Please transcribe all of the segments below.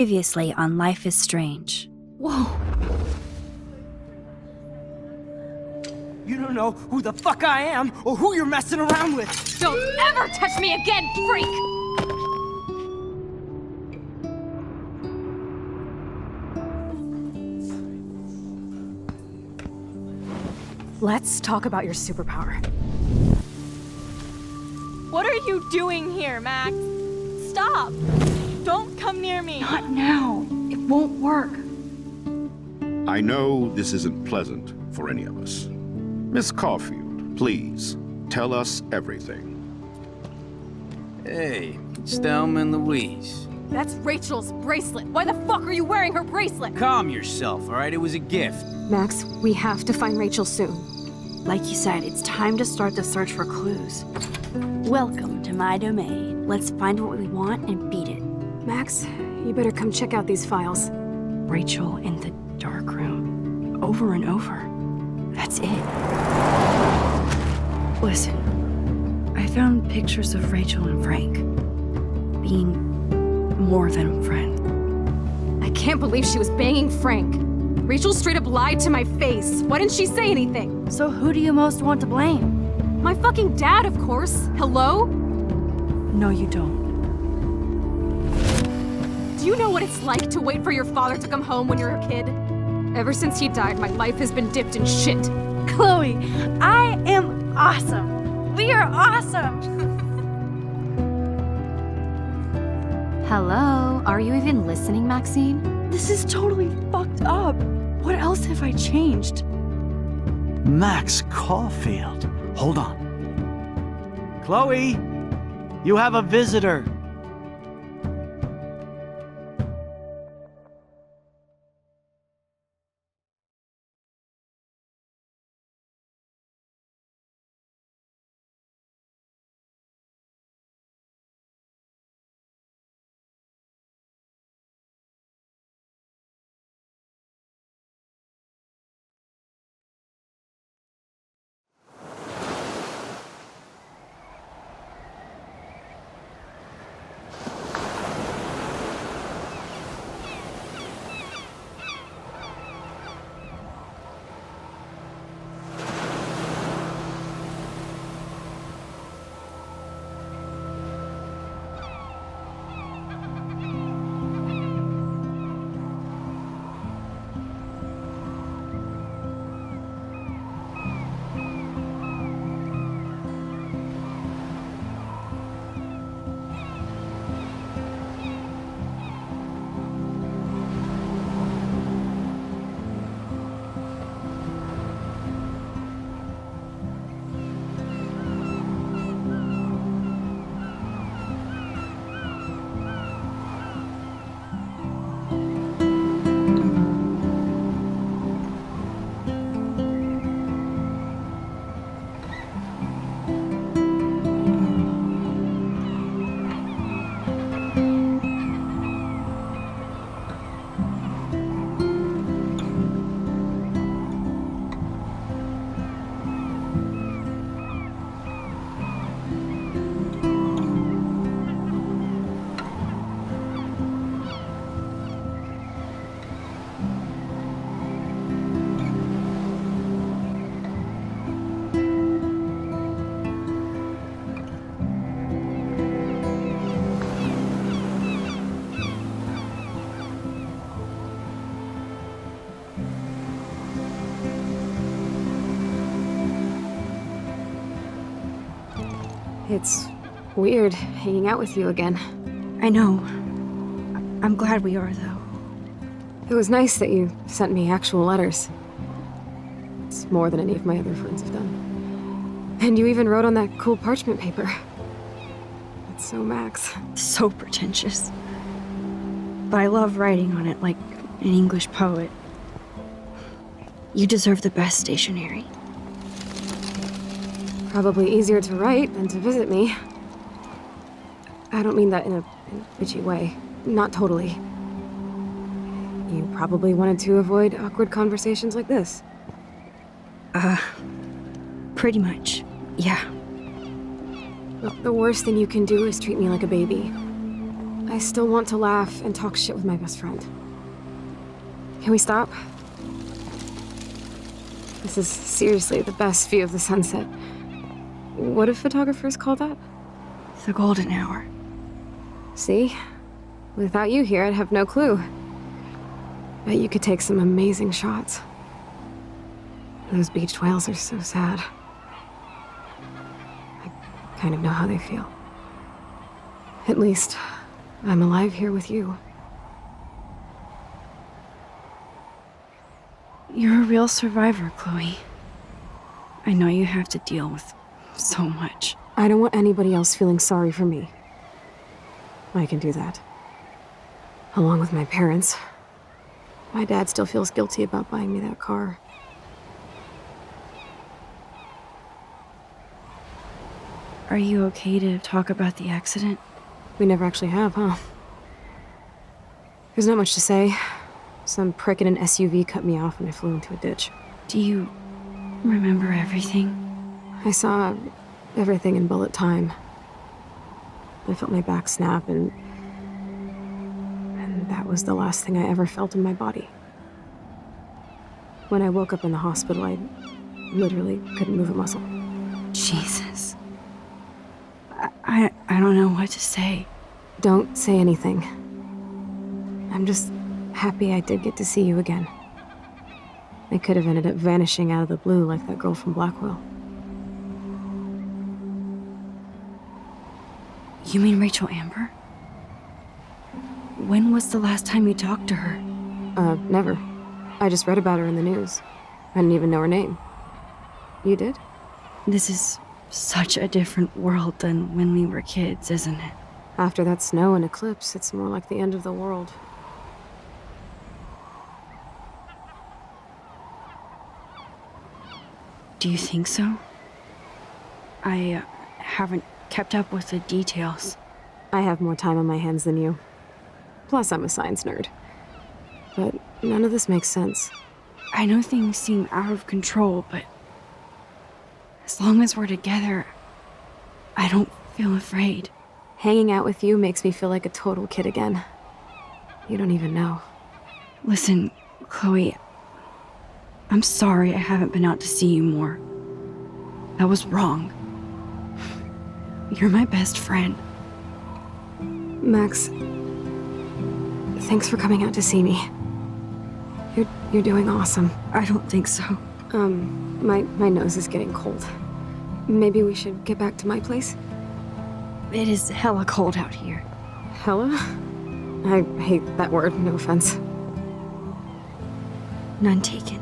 Previously on Life is Strange. Whoa. You don't know who the fuck I am or who you're messing around with. Don't ever touch me again, freak! Let's talk about your superpower. What are you doing here, Max? Stop! Don't come near me! Not now. It won't work. I know this isn't pleasant for any of us. Miss Caulfield, please, tell us everything. Hey, it's Thelma and Louise. That's Rachel's bracelet. Why the fuck are you wearing her bracelet? Calm yourself, all right? It was a gift. Max, we have to find Rachel soon. Like you said, it's time to start the search for clues. Welcome to my domain. Let's find what we want and beat it. Max, you better come check out these files. Rachel in the dark room. Over and over. That's it. Listen, I found pictures of Rachel and Frank being more than a friend. I can't believe she was banging Frank. Rachel straight up lied to my face. Why didn't she say anything? So who do you most want to blame? My fucking dad, of course. Hello? No, you don't. Do you know what it's like to wait for your father to come home when you're a kid? Ever since he died, my life has been dipped in shit. Chloe, I am awesome! We are awesome! Hello? Are you even listening, Maxine? This is totally fucked up. What else have I changed? Max Caulfield. Hold on. Chloe, you have a visitor. It's weird hanging out with you again. I know. I'm glad we are, though. It was nice that you sent me actual letters. It's more than any of my other friends have done. And you even wrote on that cool parchment paper. It's so Max. So pretentious. But I love writing on it like an English poet. You deserve the best stationery. Probably easier to write than to visit me. I don't mean that in a bitchy way. Not totally. You probably wanted to avoid awkward conversations like this. Pretty much, yeah. Look, the worst thing you can do is treat me like a baby. I still want to laugh and talk shit with my best friend. Can we stop? This is seriously the best view of the sunset. What do photographers call that? The golden hour. See? Without you here, I'd have no clue. Bet you could take some amazing shots. Those beached whales are so sad. I kind of know how they feel. At least, I'm alive here with you. You're a real survivor, Chloe. I know you have to deal with so much. I don't want anybody else feeling sorry for me. I can do that. Along with my parents. My dad still feels guilty about buying me that car. Are you okay to talk about the accident? We never actually have, huh? There's not much to say. Some prick in an SUV cut me off and I flew into a ditch. Do you remember everything? I saw everything in bullet time. I felt my back snap and that was the last thing I ever felt in my body. When I woke up in the hospital, I literally couldn't move a muscle. Jesus. I don't know what to say. Don't say anything. I'm just happy I did get to see you again. I could have ended up vanishing out of the blue like that girl from Blackwell. You mean Rachel Amber? When was the last time you talked to her? Never. I just read about her in the news. I didn't even know her name. You did? This is such a different world than when we were kids, isn't it? After that snow and eclipse, it's more like the end of the world. Do you think so? I haven't kept up with the details. I have more time on my hands than you. Plus, I'm a science nerd. But none of this makes sense. I know things seem out of control, but as long as we're together, I don't feel afraid. Hanging out with you makes me feel like a total kid again. You don't even know. Listen, Chloe, I'm sorry I haven't been out to see you more. That was wrong. You're my best friend. Max, thanks for coming out to see me. You're doing awesome. I don't think so. My nose is getting cold. Maybe we should get back to my place? It is hella cold out here. Hella? I hate that word, no offense. None taken.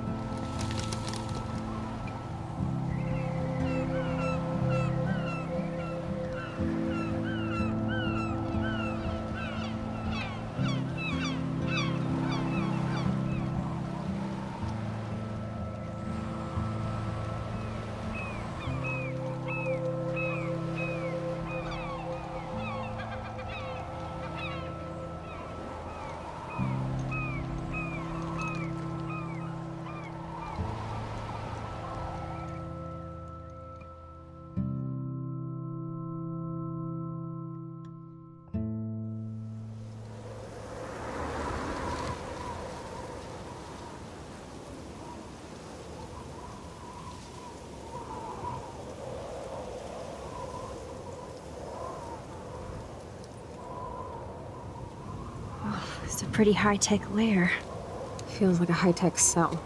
It's a pretty high-tech lair. Feels like a high-tech cell.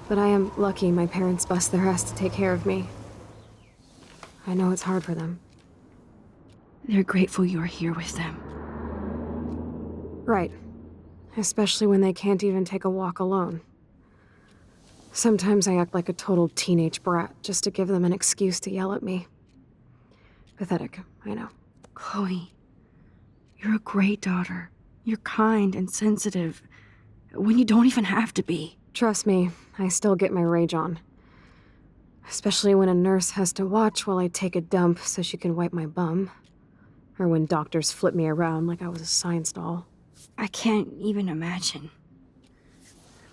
But I am lucky my parents bust their ass to take care of me. I know it's hard for them. They're grateful you're here with them. Right. Especially when they can't even take a walk alone. Sometimes I act like a total teenage brat just to give them an excuse to yell at me. Pathetic, I know. Chloe, you're a great daughter. You're kind and sensitive when you don't even have to be. Trust me, I still get my rage on. Especially when a nurse has to watch while I take a dump so she can wipe my bum. Or when doctors flip me around like I was a science doll. I can't even imagine.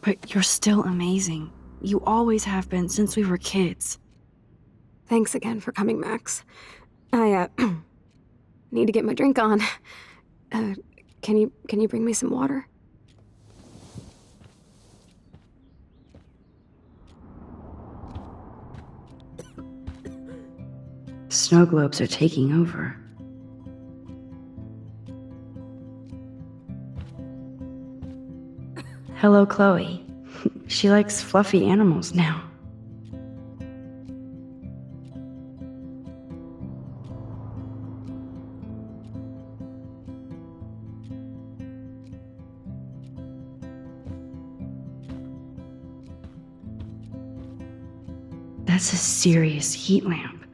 But you're still amazing. You always have been since we were kids. Thanks again for coming, Max. I, need to get my drink on. Can you bring me some water? Snow globes are taking over. Hello, Chloe. She likes fluffy animals now. That's a serious heat lamp.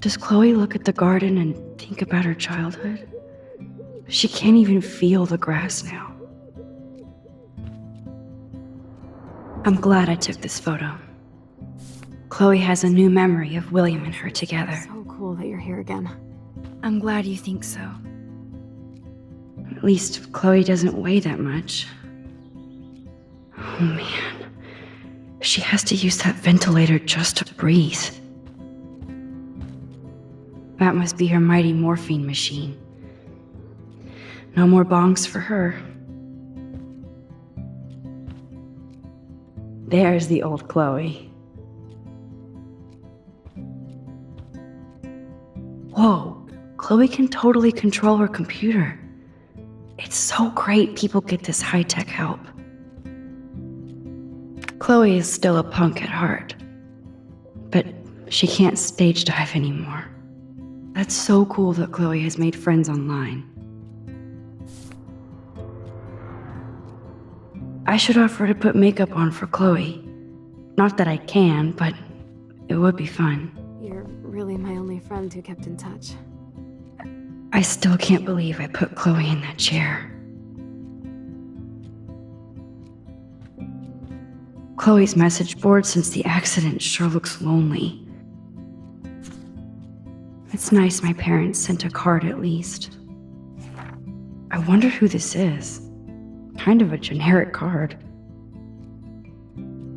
Does Chloe look at the garden and think about her childhood? She can't even feel the grass now. I'm glad I took this photo. Chloe has a new memory of William and her together. So cool that you're here again. I'm glad you think so. At least Chloe doesn't weigh that much. Oh man. She has to use that ventilator just to breathe. That must be her mighty morphine machine. No more bongs for her. There's the old Chloe. Whoa, Chloe can totally control her computer. It's so great people get this high-tech help. Chloe is still a punk at heart, but she can't stage dive anymore. That's so cool that Chloe has made friends online. I should offer to put makeup on for Chloe. Not that I can, but it would be fun. You're really my only friend who kept in touch. I still can't believe I put Chloe in that chair. Chloe's message board since the accident sure looks lonely. It's nice my parents sent a card at least. I wonder who this is. Kind of a generic card.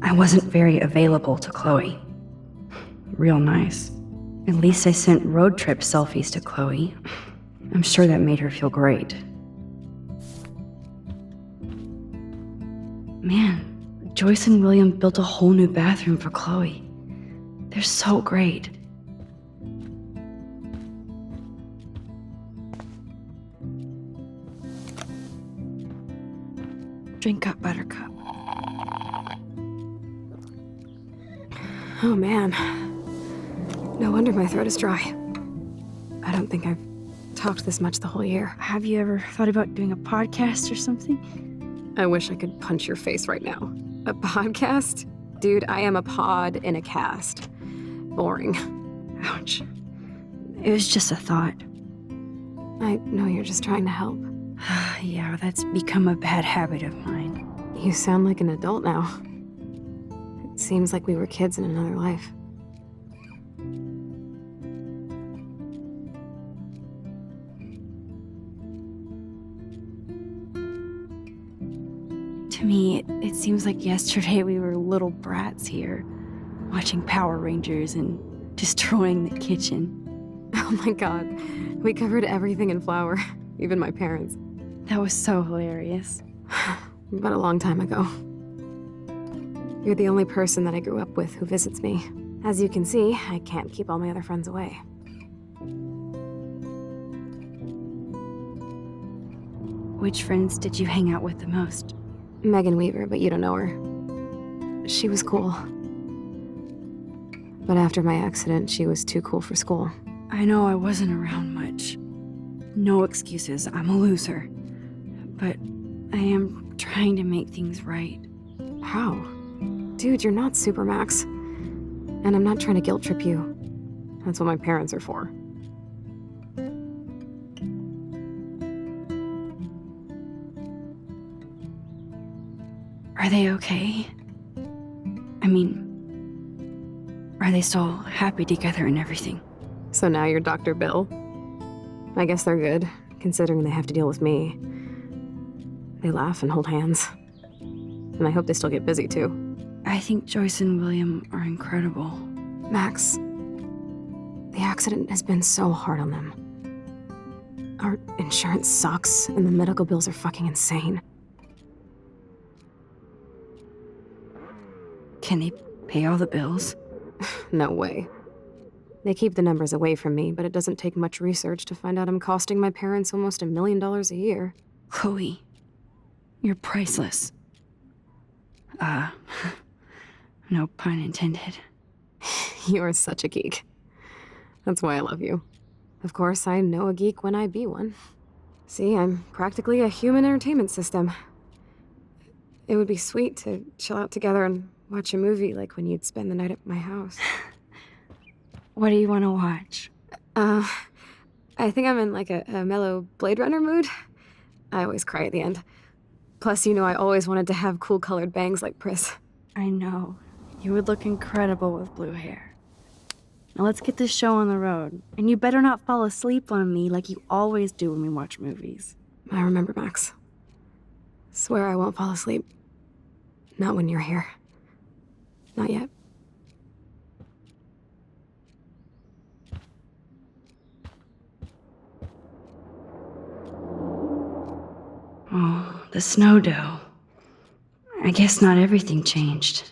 I wasn't very available to Chloe. Real nice. At least I sent road trip selfies to Chloe. I'm sure that made her feel great. Man, Joyce and William built a whole new bathroom for Chloe. They're so great. Drink up, Buttercup. Oh man. No wonder my throat is dry. I don't think I've talked this much the whole year. Have you ever thought about doing a podcast or something? I wish I could punch your face right now. A podcast? Dude, I am a pod in a cast. Boring. Ouch. It was just a thought. I know you're just trying to help. Yeah, that's become a bad habit of mine. You sound like an adult now. It seems like we were kids in another life. To me, it seems like yesterday we were little brats here, watching Power Rangers and destroying the kitchen. Oh my god. We covered everything in flour. Even my parents. That was so hilarious. But a long time ago. You're the only person that I grew up with who visits me. As you can see, I can't keep all my other friends away. Which friends did you hang out with the most? Megan Weaver, but you don't know her. She was cool. But after my accident, she was too cool for school. I know I wasn't around much. No excuses, I'm a loser. But I am trying to make things right. How? Dude, you're not Supermax. And I'm not trying to guilt trip you. That's what my parents are for. Are they okay? I mean, are they still happy together and everything? So now you're Dr. Bill? I guess they're good, considering they have to deal with me. They laugh and hold hands. And I hope they still get busy, too. I think Joyce and William are incredible. Max, The accident has been so hard on them. Our insurance sucks, and the medical bills are fucking insane. Can they pay all the bills? No way. They keep the numbers away from me, but it doesn't take much research to find out I'm costing my parents almost $1 million a year. Chloe, you're priceless. No pun intended. You are such a geek. That's why I love you. Of course, I know a geek when I be one. See, I'm practically a human entertainment system. It would be sweet to chill out together and watch a movie like when you'd spend the night at my house. What do you want to watch? I think I'm in like a mellow Blade Runner mood. I always cry at the end. Plus, you know I always wanted to have cool colored bangs like Pris. I know. You would look incredible with blue hair. Now let's get this show on the road. And you better not fall asleep on me like you always do when we watch movies. I remember, Max. Swear I won't fall asleep. Not when you're here. Not yet. Oh, the snow dough. I guess not everything changed.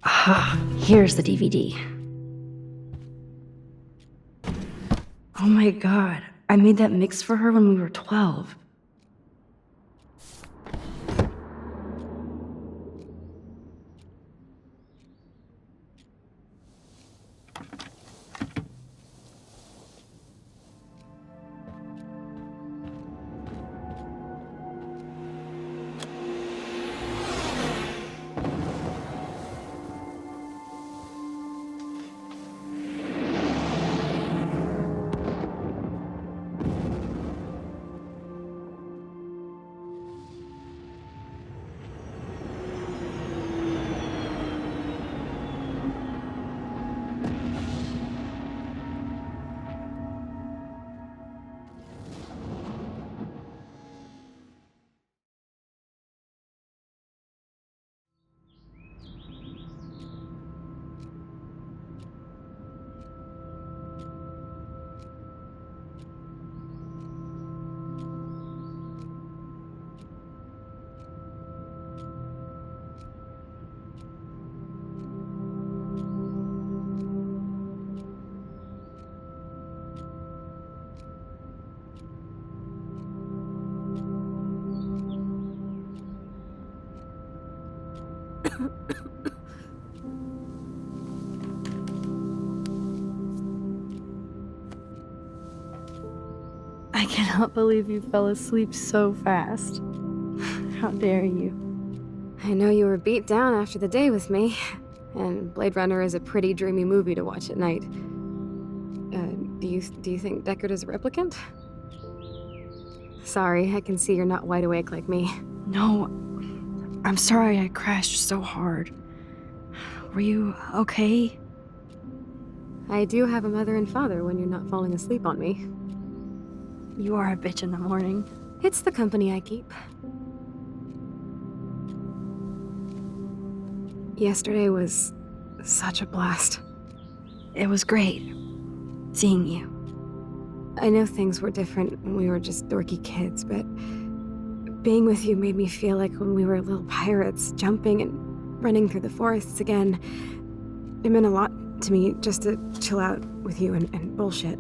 Ah, here's the DVD. Oh my god, I made that mix for her when we were 12. I cannot believe you fell asleep so fast. How dare you? I know you were beat down after the day with me, and Blade Runner is a pretty dreamy movie to watch at night. Do you think Deckard is a replicant? Sorry, I can see you're not wide awake like me. No, I'm sorry I crashed so hard. Were you okay? I do have a mother and father when you're not falling asleep on me. You are a bitch in the morning. It's the company I keep. Yesterday was such a blast. It was great seeing you. I know things were different when we were just dorky kids, but being with you made me feel like when we were little pirates, jumping and running through the forests again. It meant a lot to me just to chill out with you and bullshit.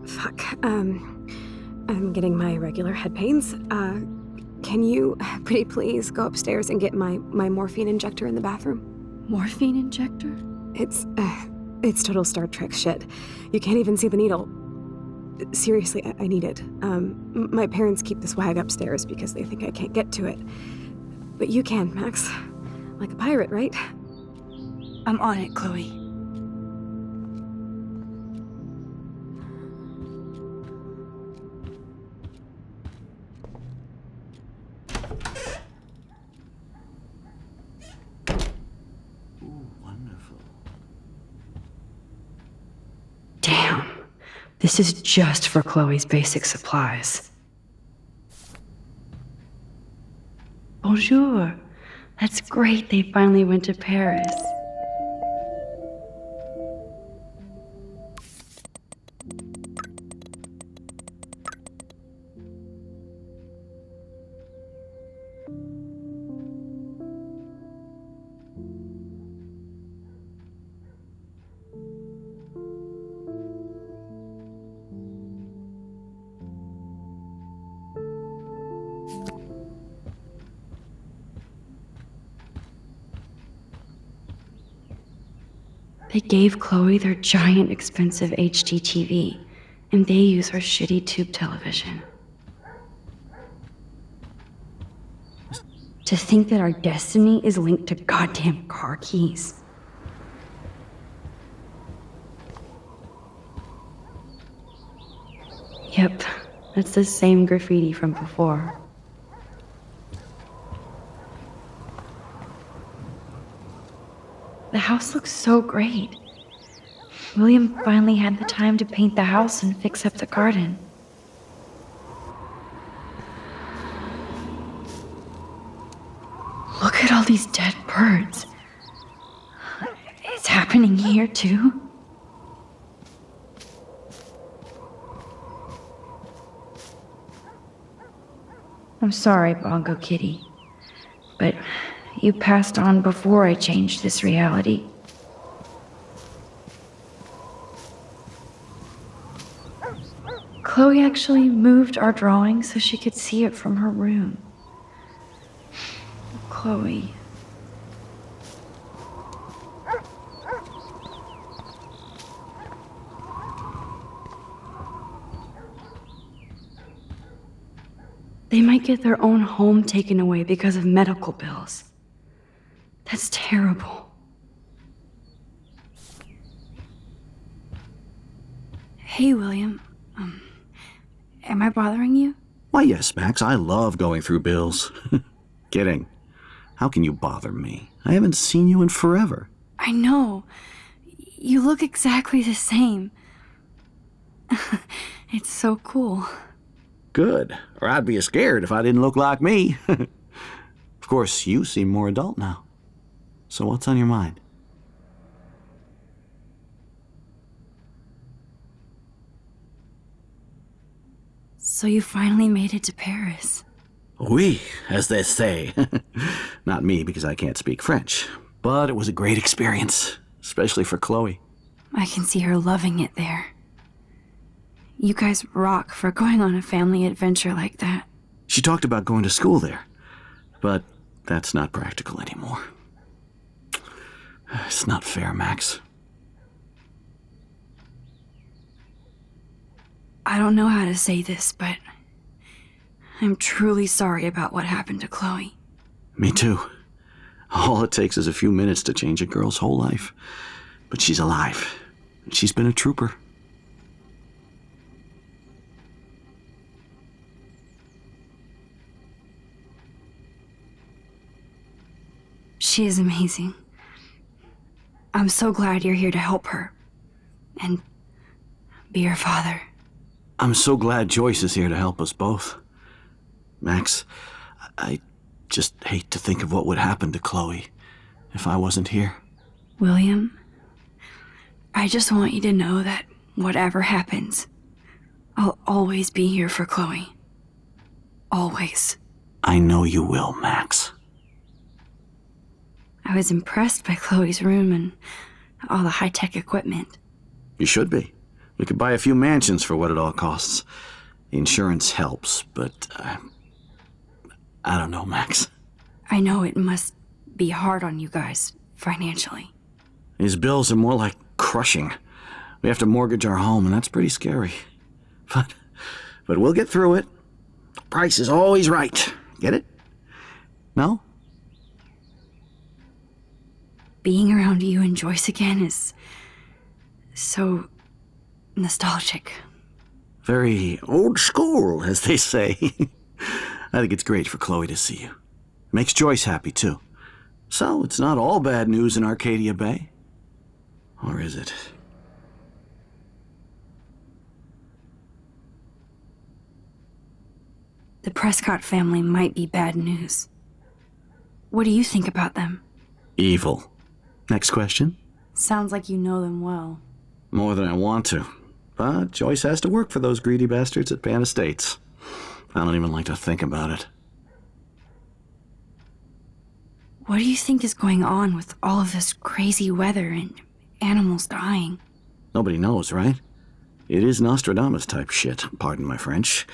Fuck. I'm getting my regular head pains. Can you, pretty please, go upstairs and get my morphine injector in the bathroom? Morphine injector? It's total Star Trek shit. You can't even see the needle. Seriously, I need it. My parents keep the swag upstairs because they think I can't get to it. But you can, Max. Like a pirate, right? I'm on it, Chloe. Wonderful. Damn. This is just for Chloe's basic supplies. Oh bonjour. That's great they finally went to Paris. They gave Chloe their giant expensive HD TV, and they use her shitty tube television. To think that our destiny is linked to goddamn car keys. Yep, that's the same graffiti from before. The house looks so great. William finally had the time to paint the house and fix up the garden. Look at all these dead birds. It's happening here too. I'm sorry, Bongo Kitty, but you passed on before I changed this reality. Chloe actually moved our drawing so she could see it from her room. Chloe. They might get their own home taken away because of medical bills. That's terrible. Hey, William. Am I bothering you? Why, yes, Max, I love going through bills. Kidding. How can you bother me? I haven't seen you in forever. I know. You look exactly the same. It's so cool. Good. Or I'd be scared if I didn't look like me. Of course, you seem more adult now. So what's on your mind? So you finally made it to Paris. Oui, as they say. Not me, because I can't speak French. But it was a great experience, especially for Chloe. I can see her loving it there. You guys rock for going on a family adventure like that. She talked about going to school there, but that's not practical anymore. It's not fair, Max. I don't know how to say this, but I'm truly sorry about what happened to Chloe. Me too. All it takes is a few minutes to change a girl's whole life. But she's alive. And she's been a trooper. She is amazing. I'm so glad you're here to help her. And be her father. I'm so glad Joyce is here to help us both. Max, I just hate to think of what would happen to Chloe if I wasn't here. William, I just want you to know that whatever happens, I'll always be here for Chloe. Always. I know you will, Max. I was impressed by Chloe's room and all the high-tech equipment. You should be. We could buy a few mansions for what it all costs. The insurance helps, but I don't know, Max. I know it must be hard on you guys, financially. These bills are more like crushing. We have to mortgage our home, and that's pretty scary. But we'll get through it. Price is always right. Get it? No? Being around you and Joyce again is so nostalgic. Very old school, as they say. I think it's great for Chloe to see you. Makes Joyce happy, too. So, it's not all bad news in Arcadia Bay. Or is it? The Prescott family might be bad news. What do you think about them? Evil. Next question? Sounds like you know them well. More than I want to. But Joyce has to work for those greedy bastards at Pan Estates. I don't even like to think about it. What do you think is going on with all of this crazy weather and animals dying? Nobody knows, right? It is Nostradamus type shit, pardon my French.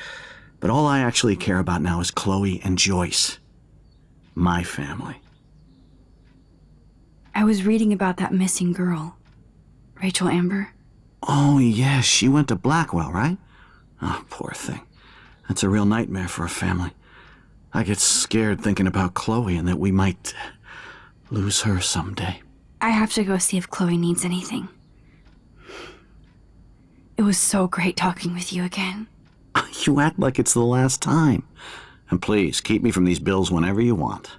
But all I actually care about now is Chloe and Joyce. My family. I was reading about that missing girl. Rachel Amber. Oh, yes, she went to Blackwell, right? Oh, poor thing. That's a real nightmare for a family. I get scared thinking about Chloe and that we might lose her someday. I have to go see if Chloe needs anything. It was so great talking with you again. You act like it's the last time. And please, keep me from these bills whenever you want.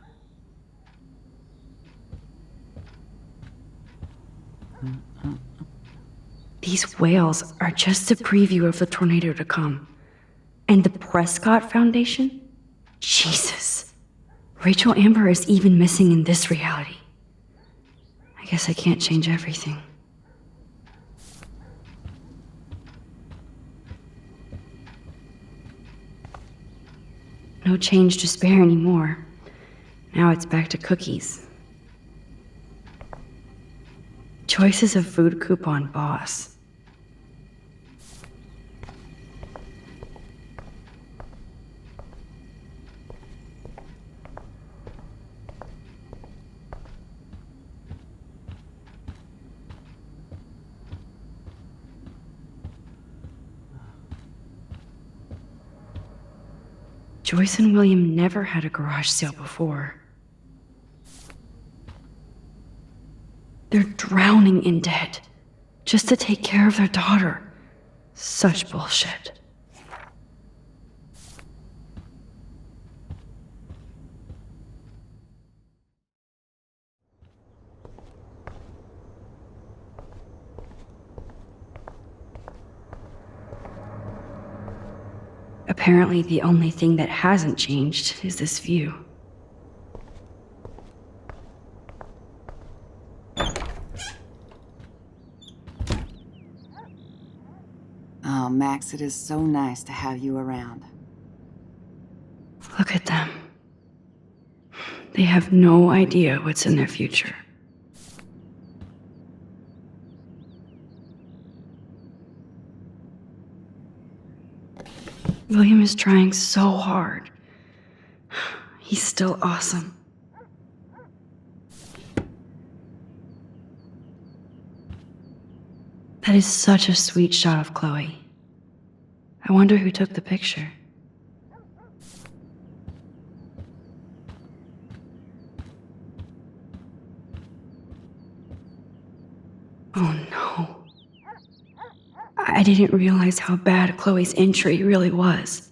These whales are just a preview of the tornado to come. And the Prescott Foundation? Jesus. Rachel Amber is even missing in this reality. I guess I can't change everything. No change to spare anymore. Now it's back to cookies. Choices of food coupon boss. Joyce and William never had a garage sale before. They're drowning in debt just to take care of their daughter. Such bullshit. Apparently, the only thing that hasn't changed is this view. Oh, Max, it is so nice to have you around. Look at them. They have no idea what's in their future. William is trying so hard. He's still awesome. That is such a sweet shot of Chloe. I wonder who took the picture. Oh no. I didn't realize how bad Chloe's injury really was.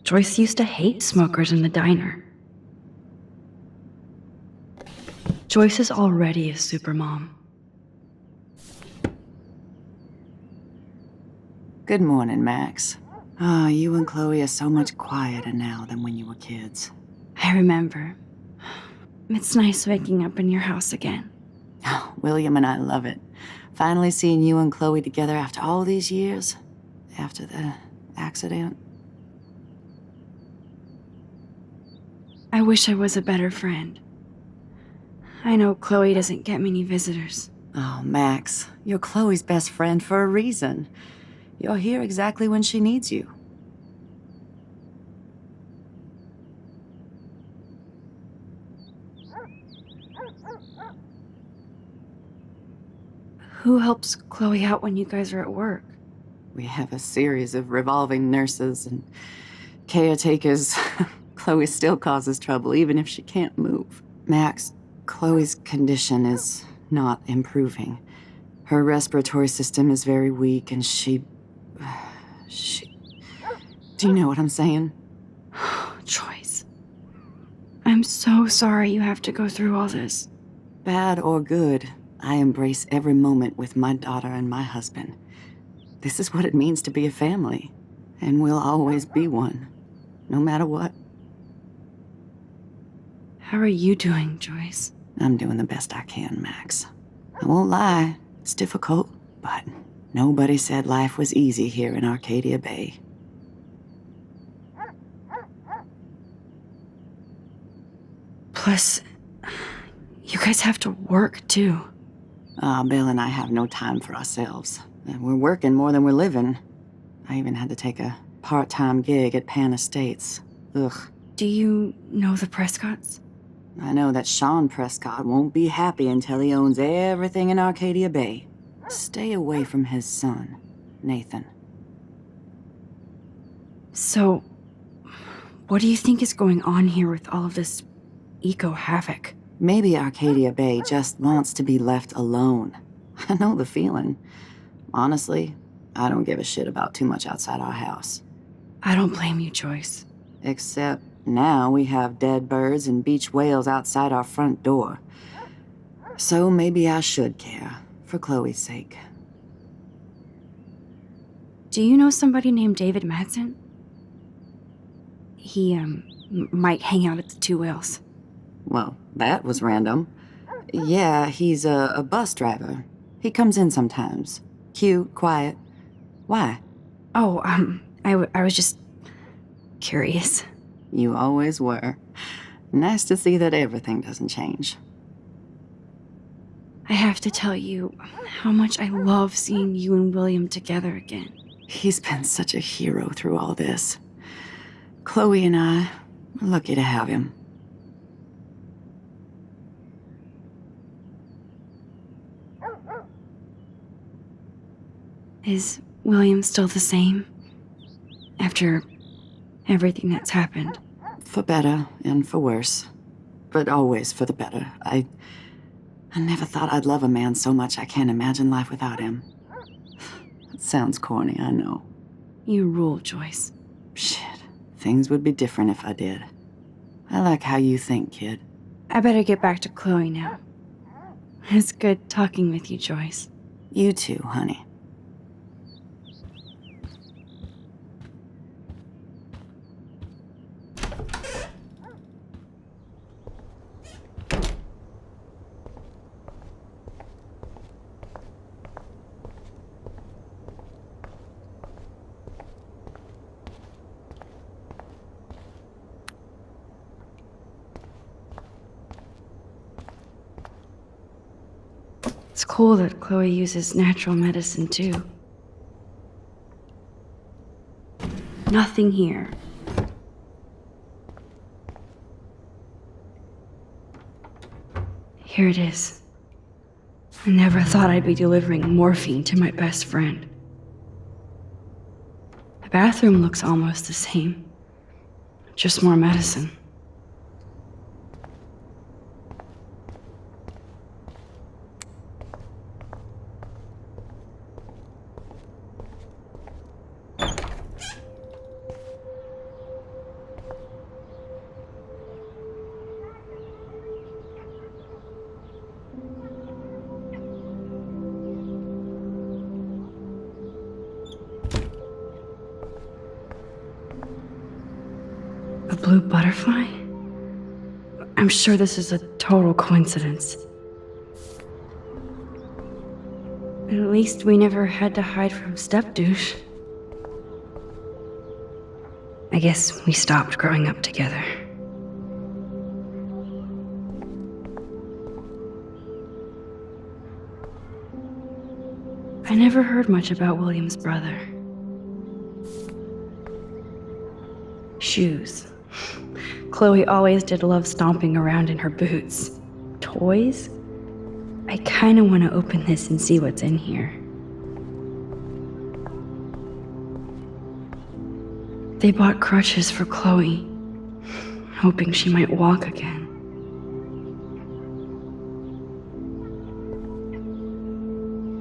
Joyce used to hate smokers in the diner. Joyce is already a supermom. Good morning, Max. Ah, you and Chloe are so much quieter now than when you were kids. I remember. It's nice waking up in your house again. Oh, William and I love it. Finally seeing you and Chloe together after all these years. After the accident. I wish I was a better friend. I know Chloe doesn't get many visitors. Oh, Max, you're Chloe's best friend for a reason. You're here exactly when she needs you. Who helps Chloe out when you guys are at work? We have a series of revolving nurses and caretakers. Chloe still causes trouble, even if she can't move. Max, Chloe's condition is not improving. Her respiratory system is very weak, and she... Do you know what I'm saying? Joyce. I'm so sorry you have to go through all this. Bad or good, I embrace every moment with my daughter and my husband. This is what it means to be a family. And we'll always be one, no matter what. How are you doing, Joyce? I'm doing the best I can, Max. I won't lie, it's difficult, but nobody said life was easy here in Arcadia Bay. Plus, you guys have to work, too. Bill and I have no time for ourselves. And we're working more than we're living. I even had to take a part-time gig at Pan Estates. Ugh. Do you know the Prescotts? I know that Sean Prescott won't be happy until he owns everything in Arcadia Bay. Stay away from his son, Nathan. So, what do you think is going on here with all of this eco-havoc? Maybe Arcadia Bay just wants to be left alone. I know the feeling. Honestly, I don't give a shit about too much outside our house. I don't blame you, Joyce. Except now we have dead birds and beach whales outside our front door. So maybe I should care, for Chloe's sake. Do you know somebody named David Madsen? He, might hang out at the Two Whales. Well, that was random. Yeah, he's a bus driver. He comes in sometimes. Cute, quiet. Why? Oh, I was just curious. You always were. Nice to see that everything doesn't change. I have to tell you how much I love seeing you and William together again. He's been such a hero through all this. Chloe and I are lucky to have him. Is William still the same? After everything that's happened? For better and for worse. But always for the better. I never thought I'd love a man so much I can't imagine life without him. It sounds corny, I know. You rule, Joyce. Shit. Things would be different if I did. I like how you think, kid. I better get back to Chloe now. It's good talking with you, Joyce. You too, honey. It's cool that Chloe uses natural medicine, too. Nothing here. Here it is. I never thought I'd be delivering morphine to my best friend. The bathroom looks almost the same. Just more medicine. A blue butterfly? I'm sure this is a total coincidence. At least we never had to hide from Step-Douche. I guess we stopped growing up together. I never heard much about William's brother. Shoes. Chloe always did love stomping around in her boots. Toys? I kinda want to open this and see what's in here. They bought crutches for Chloe, hoping she might walk again.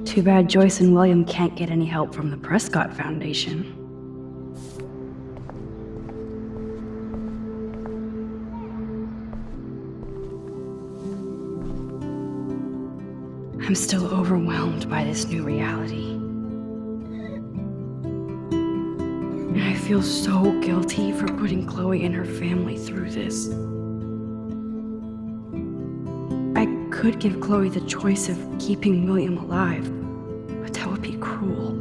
Too bad Joyce and William can't get any help from the Prescott Foundation. I'm still overwhelmed by this new reality. feel so guilty for putting Chloe and her family through this. I could give Chloe the choice of keeping William alive, but that would be cruel.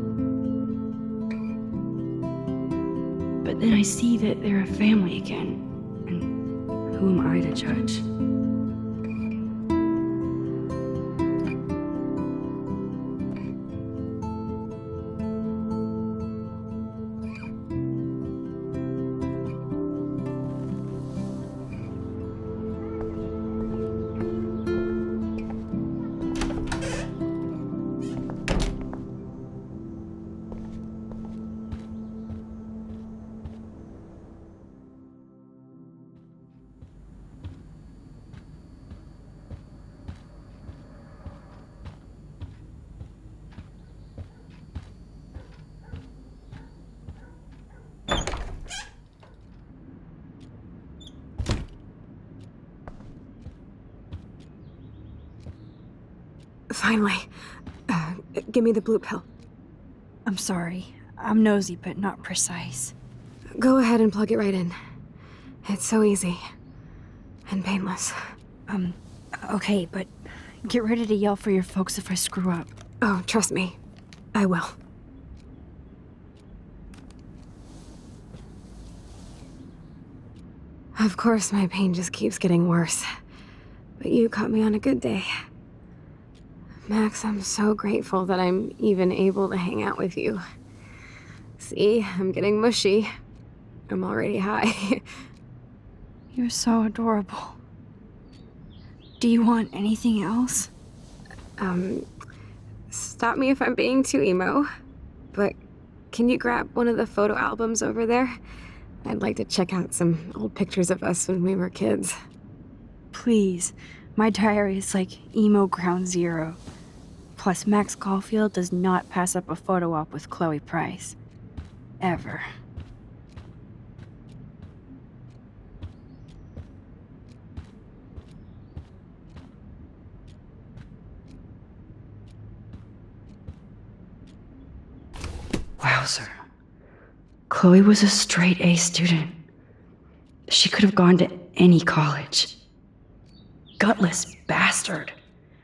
But then I see that they're a family again, and who am I to judge? Finally. Give me the blue pill. I'm sorry. I'm nosy, but not precise. Go ahead and plug it right in. It's so easy. And painless. Okay, but get ready to yell for your folks if I screw up. Oh, trust me. I will. Of course, my pain just keeps getting worse. But you caught me on a good day. Max, I'm so grateful that I'm even able to hang out with you. See, I'm getting mushy. I'm already high. You're so adorable. Do you want anything else? Stop me if I'm being too emo, but can you grab one of the photo albums over there? I'd like to check out some old pictures of us when we were kids. Please. My diary is like emo ground zero. Plus, Max Caulfield does not pass up a photo op with Chloe Price. Ever. Wowzer. Chloe was a straight A student. She could have gone to any college. Gutless bastard.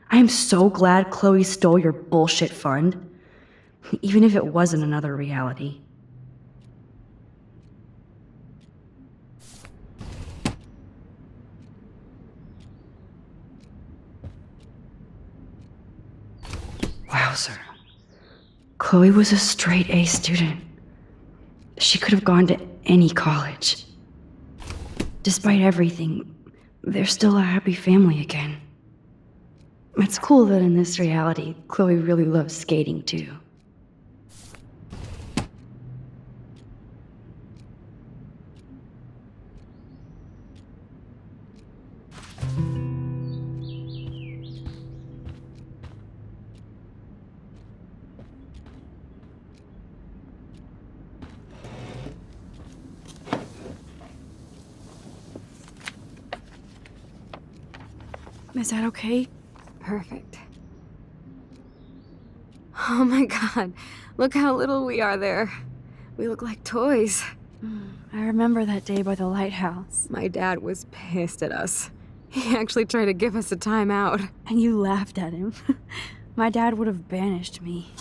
I am so glad Chloe stole your bullshit fund, even if it wasn't another reality. Wowzer. Chloe was a straight A student. She could have gone to any college. Despite everything, they're still a happy family again. It's cool that in this reality, Chloe really loves skating too. Is that okay? Perfect. Oh my god, look how little we are there. We look like toys. I remember that day by the lighthouse. My dad was pissed at us. He actually tried to give us a timeout. And you laughed at him. My dad would have banished me.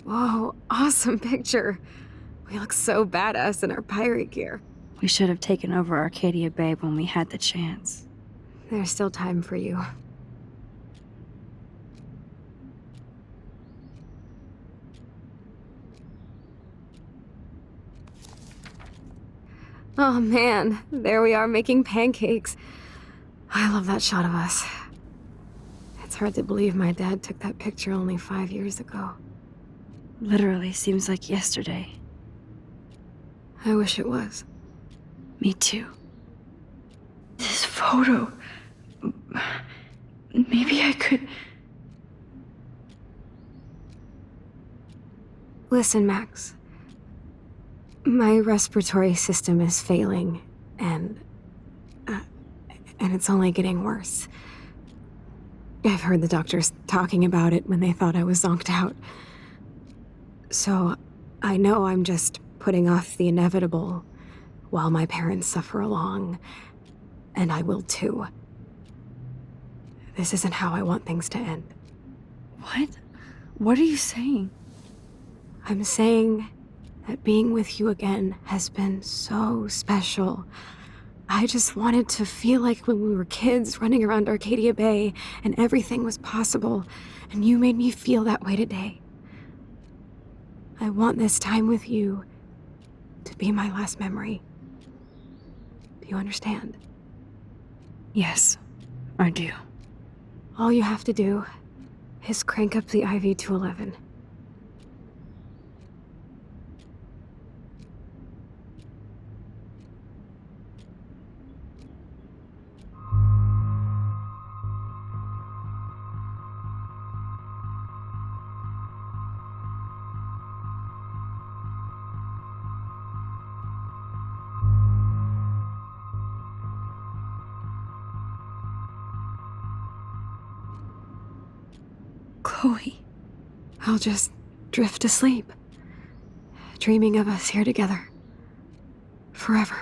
Whoa, awesome picture. We look so badass in our pirate gear. We should have taken over Arcadia Bay when we had the chance. There's still time for you. Oh man, there we are making pancakes. I love that shot of us. It's hard to believe my dad took that picture only 5 years ago. Literally seems like yesterday. I wish it was. Me too. This photo... Maybe I could... Listen, Max. My respiratory system is failing, and it's only getting worse. I've heard the doctors talking about it when they thought I was zonked out. So I know I'm just putting off the inevitable while my parents suffer along, and I will too. This isn't how I want things to end. What? What are you saying? I'm saying that being with you again has been so special. I just wanted to feel like when we were kids running around Arcadia Bay and everything was possible, and you made me feel that way today. I want this time with you to be my last memory. Do you understand? Yes, I do. All you have to do is crank up the IV to 11. Chloe. I'll just drift asleep, dreaming of us here together. Forever.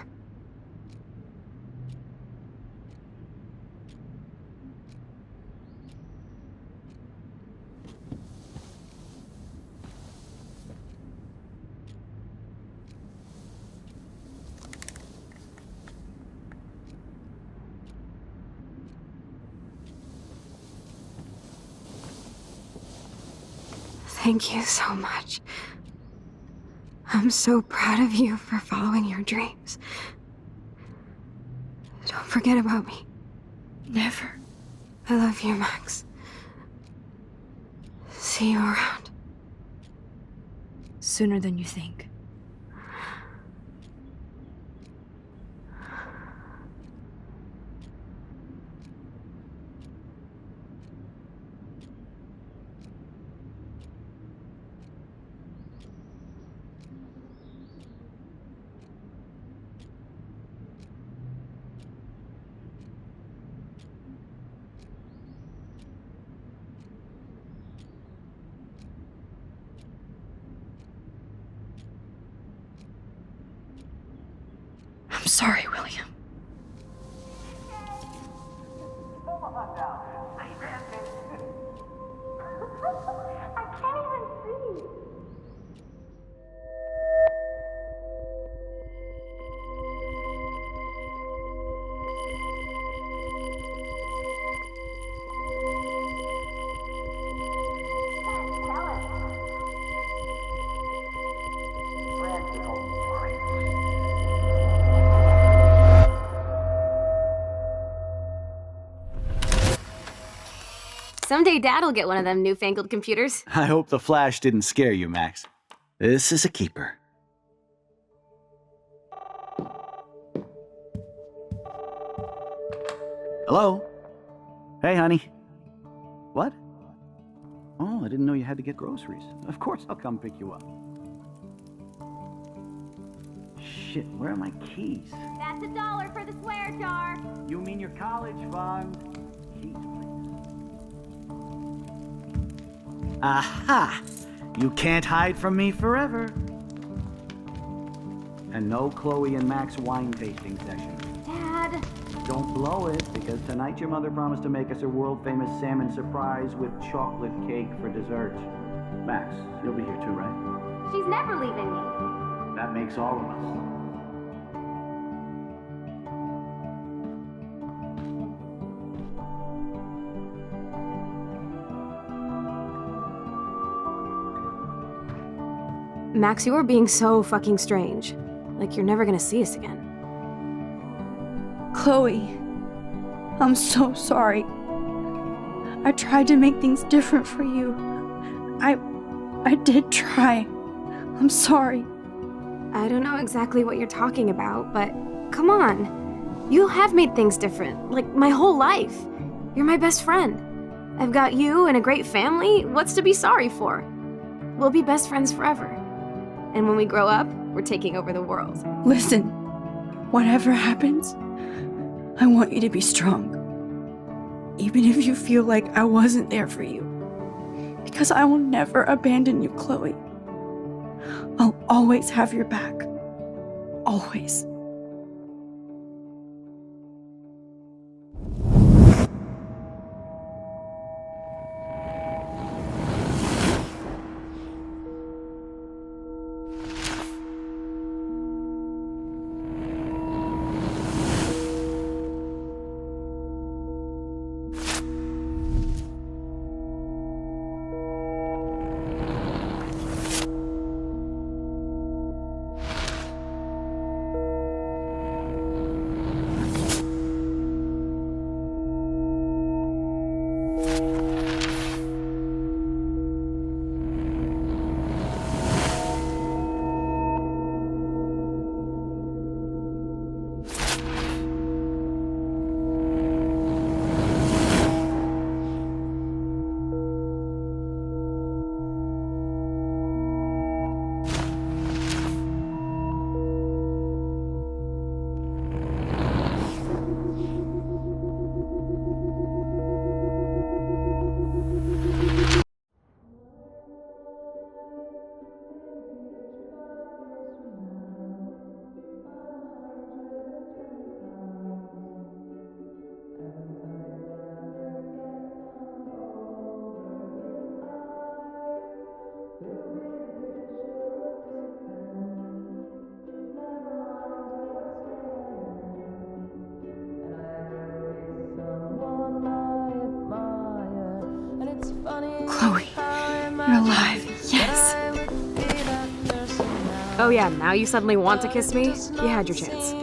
Thank you so much. I'm so proud of you for following your dreams. Don't forget about me. Never. I love you, Max. See you around. Sooner than you think. I'm sorry, William. Someday Dad'll get one of them newfangled computers. I hope the flash didn't scare you, Max. This is a keeper. Hello? Hey, honey. What? Oh, I didn't know you had to get groceries. Of course I'll come pick you up. Shit, where are my keys? That's $1 for the swear jar. You mean your college fund? Keys, please. Aha! You can't hide from me forever. And no Chloe and Max wine tasting session. Dad. Don't blow it, because tonight your mother promised to make us a world-famous salmon surprise with chocolate cake for dessert. Max, you'll be here too, right? She's never leaving me. That makes all of us. Max, you're being so fucking strange. Like you're never gonna see us again. Chloe, I'm so sorry. I tried to make things different for you. I did try. I'm sorry. I don't know exactly what you're talking about, but come on. You have made things different, like my whole life. You're my best friend. I've got you and a great family. What's to be sorry for? We'll be best friends forever. And when we grow up, we're taking over the world. Listen, whatever happens, I want you to be strong. even if you feel like I wasn't there for you. Because I will never abandon you, Chloe. I'll always have your back. Always. Chloe, you're alive. Yes. Oh yeah, now you suddenly want to kiss me? You had your chance.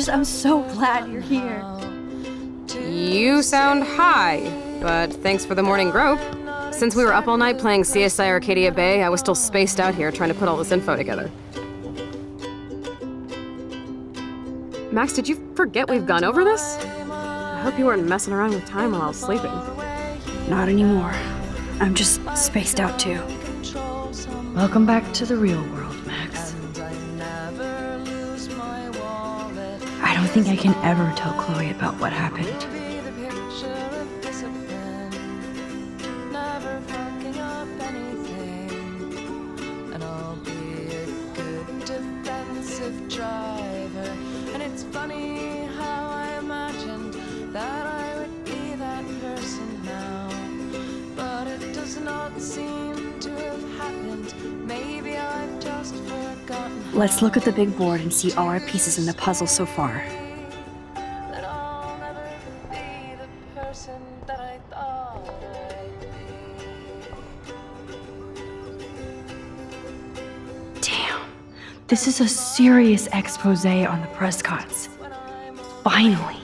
I'm so glad you're here. You sound high, but thanks for the morning grope. Since we were up all night playing CSI Arcadia Bay, I was still spaced out here trying to put all this info together. Max, did you forget we've gone over this? I hope you weren't messing around with time while I was sleeping. Not anymore. I'm just spaced out too. Welcome back to the real world, Max. I don't think I can ever tell Chloe about what happened. Let's look at the big board and see all our pieces in the puzzle so far. Damn, this is a serious expose on the Prescotts. Finally.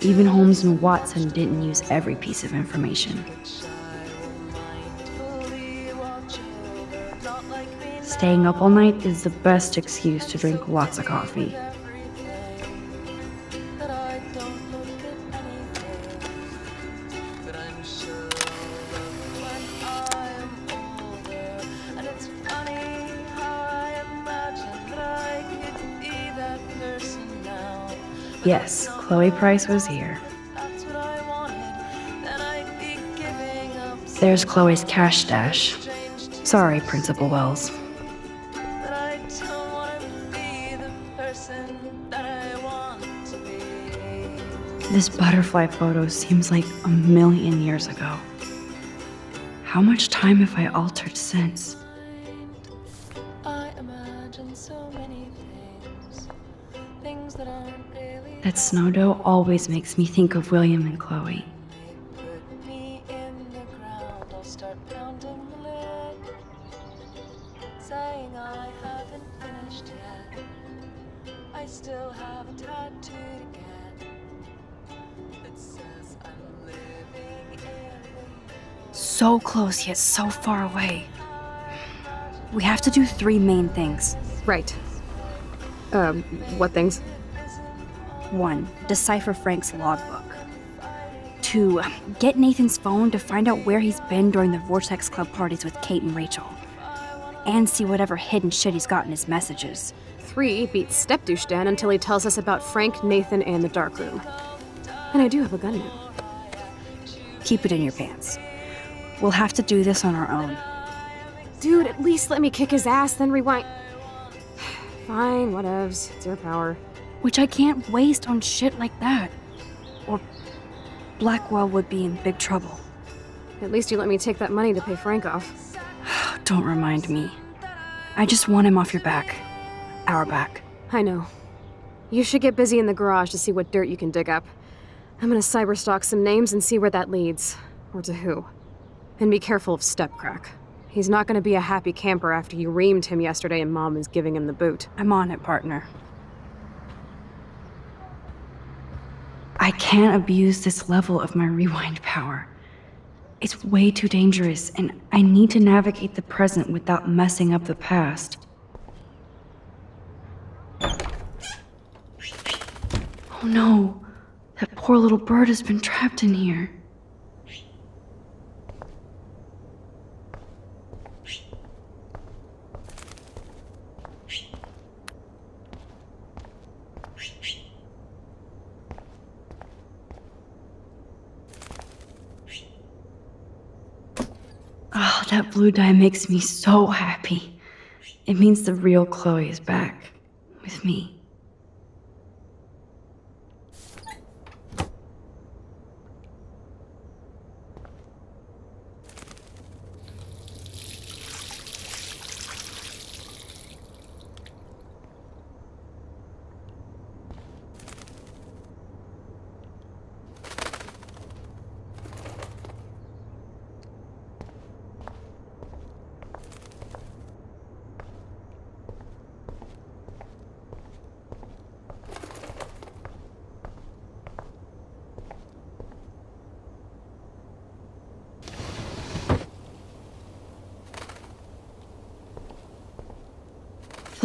Even Holmes and Watson didn't use every piece of information. Staying up all night is the best excuse to drink lots of coffee. Yes, Chloe Price was here. There's Chloe's cash stash. Sorry, Principal Wells. This butterfly photo seems like a million years ago. How much time have I altered since? That snow dough always makes me think of William and Chloe. So close yet so far away. We have to do 3 main things. Right. What things? 1. Decipher Frank's logbook. 2. Get Nathan's phone to find out where he's been during the Vortex Club parties with Kate and Rachel. And see whatever hidden shit he's got in his messages. 3 beat Stepdouche until he tells us about Frank, Nathan, and the dark room. And I do have a gun now. Keep it in your pants. We'll have to do this on our own. Dude, at least let me kick his ass, then rewind. Fine, whatevs. It's your power. Which I can't waste on shit like that. Or Blackwell would be in big trouble. At least you let me take that money to pay Frank off. Don't remind me. I just want him off your back. Our back. I know. You should get busy in the garage to see what dirt you can dig up. I'm gonna cyberstalk some names and see where that leads. Or to who. And be careful of Stepcrack. He's not gonna be a happy camper after you reamed him yesterday and Mom is giving him the boot. I'm on it, partner. I can't abuse this level of my rewind power. It's way too dangerous, and I need to navigate the present without messing up the past. Oh no, that poor little bird has been trapped in here. Oh, that blue dye makes me so happy. It means the real Chloe is back. With me.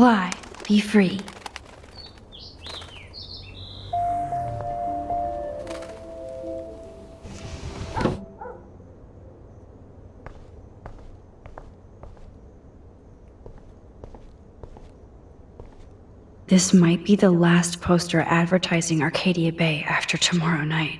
Fly, be free. This might be the last poster advertising Arcadia Bay after tomorrow night.